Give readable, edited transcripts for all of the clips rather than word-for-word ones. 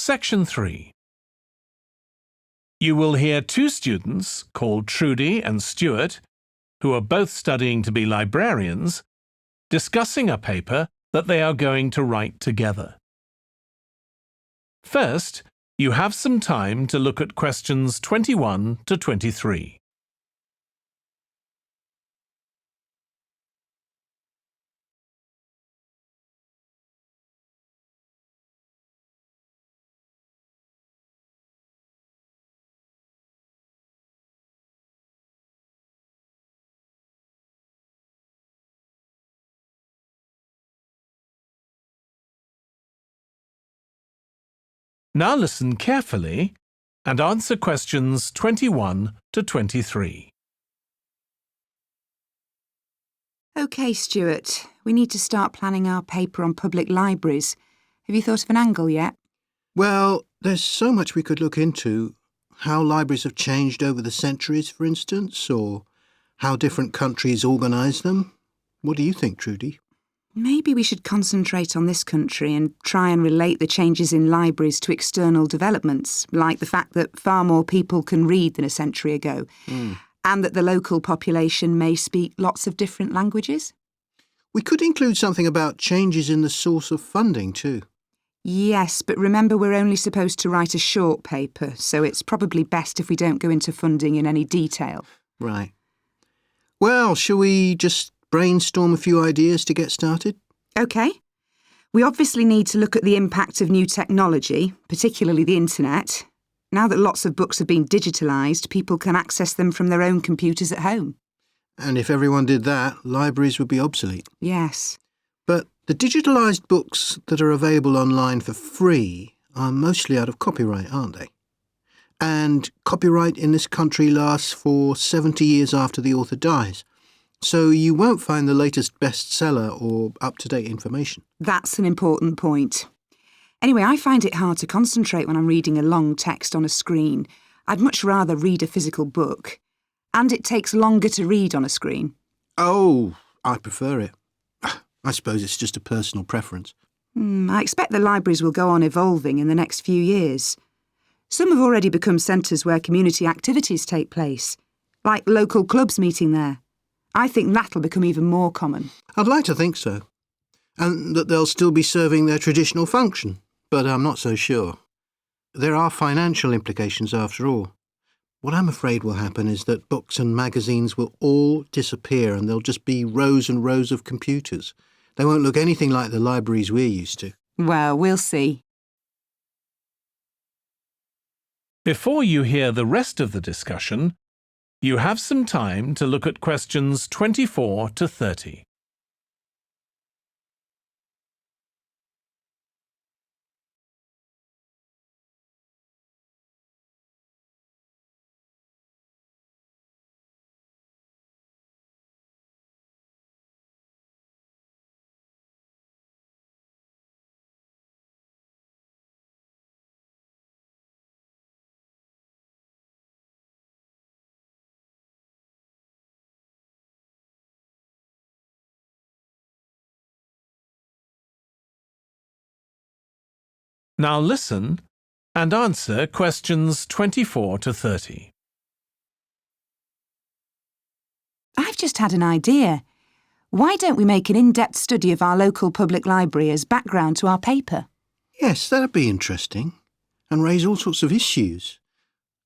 Section 3. You will hear two students called Trudy and Stuart, who are both studying to be librarians, discussing a paper that they are going to write together. First, you have some time to look at questions 21 to 23. Now listen carefully and answer questions 21 to 23. OK, Stuart, we need to start planning our paper on public libraries. Have you thought of an angle yet? Well, there's so much we could look into. How libraries have changed over the centuries, for instance, or how different countries organise them. What do you think, Trudy? Maybe we should concentrate on this country and try and relate the changes in libraries to external developments, like the fact that far more people can read than a century ago, and that the local population may speak lots of different languages. We could include something about changes in the source of funding too. Yes, but remember we're only supposed to write a short paper, so it's probably best if we don't go into funding in any detail. Right. Well, shall we just brainstorm a few ideas to get started? OK. We obviously need to look at the impact of new technology, particularly the internet. Now that lots of books have been digitalised, people can access them from their own computers at home. And if everyone did that, libraries would be obsolete. Yes. But the digitalised books that are available online for free are mostly out of copyright, aren't they? And copyright in this country lasts for 70 years after the author dies. So you won't find the latest bestseller or up-to-date information. That's an important point. Anyway, I find it hard to concentrate when I'm reading a long text on a screen. I'd much rather read a physical book. And it takes longer to read on a screen. Oh, I prefer it. I suppose it's just a personal preference. I expect the libraries will go on evolving in the next few years. Some have already become centres where community activities take place, like local clubs meeting there. I think that'll become even more common. I'd like to think so. And that they'll still be serving their traditional function, but I'm not so sure. There are financial implications after all. What I'm afraid will happen is that books and magazines will all disappear and there'll just be rows and rows of computers. They won't look anything like the libraries we're used to. Well, we'll see. Before you hear the rest of the discussion, you have some time to look at questions 24 to 30. Now listen and answer questions 24 to 30. I've just had an idea. Why don't we make an in-depth study of our local public library as background to our paper? Yes, that'd be interesting. And raise all sorts of issues.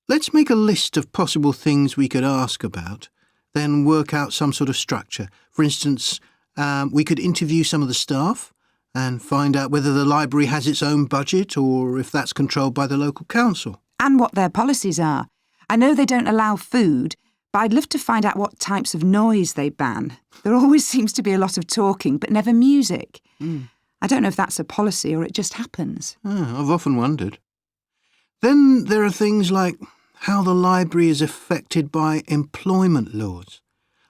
Let's make a list of possible things we could ask about, then work out some sort of structure. For instance, we could interview some of the staff and find out whether the library has its own budget or if that's controlled by the local council. And what their policies are. I know they don't allow food, but I'd love to find out what types of noise they ban. There always seems to be a lot of talking, but never music. I don't know if that's a policy or it just happens. I've often wondered. Then there are things like how the library is affected by employment laws.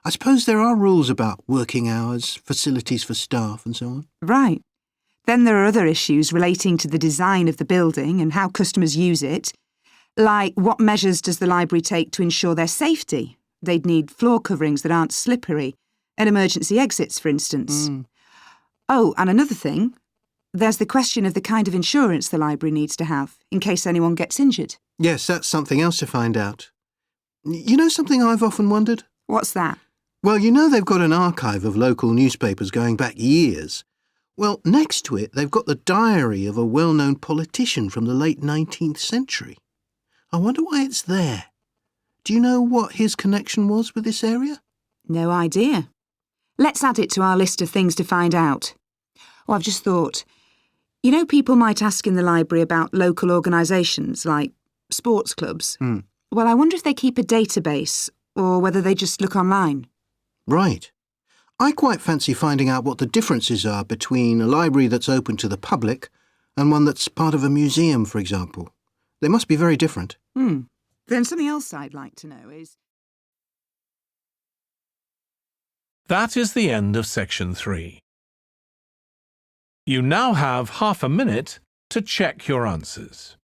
I suppose there are rules about working hours, facilities for staff and so on. Right. Then there are other issues relating to the design of the building and how customers use it, like what measures does the library take to ensure their safety? They'd need floor coverings that aren't slippery, and emergency exits, for instance. Oh, and another thing, there's the question of the kind of insurance the library needs to have in case anyone gets injured. Yes, that's something else to find out. You know something I've often wondered? What's that? Well, you know they've got an archive of local newspapers going back years. Well, next to it, they've got the diary of a well-known politician from the late 19th century. I wonder why it's there. Do you know what his connection was with this area? No idea. Let's add it to our list of things to find out. Oh, I've just thought. You know, people might ask in the library about local organisations like sports clubs. Well, I wonder if they keep a database or whether they just look online. Right. I quite fancy finding out what the differences are between a library that's open to the public and one that's part of a museum, for example. They must be very different. Then something else I'd like to know is... That is the end of section 3. You now have half a minute to check your answers.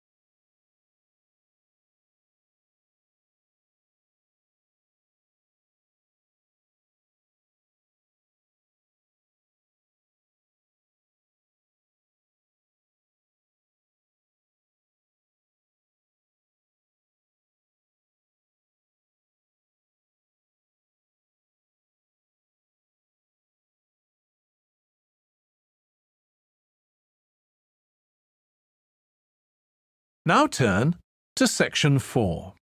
Now turn to section 4.